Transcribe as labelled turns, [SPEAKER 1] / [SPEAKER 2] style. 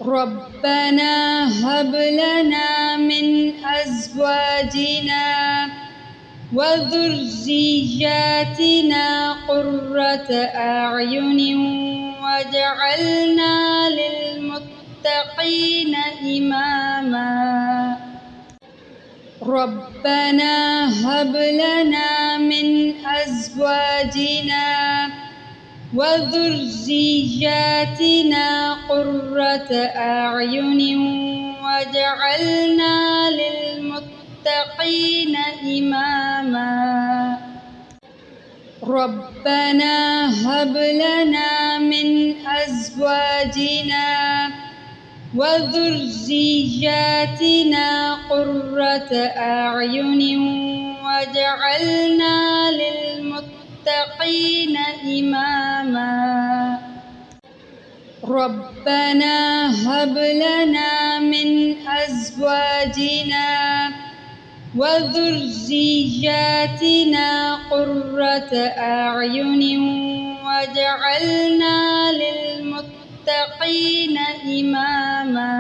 [SPEAKER 1] ربنا هب لنا من أزواجنا وذرياتنا قرة أعين واجعلنا للمتقين إماما ربنا هب لنا من أزواجنا وذرياتنا قرة أعين واجعلنا للمتقين إماما ربنا هب لنا من أزواجنا وذرياتنا قرة أعين واجعلنا للمتقين إماما ربنا هب لنا من أزواجنا وذرياتنا قرة أعين واجعلنا للمتقين إماما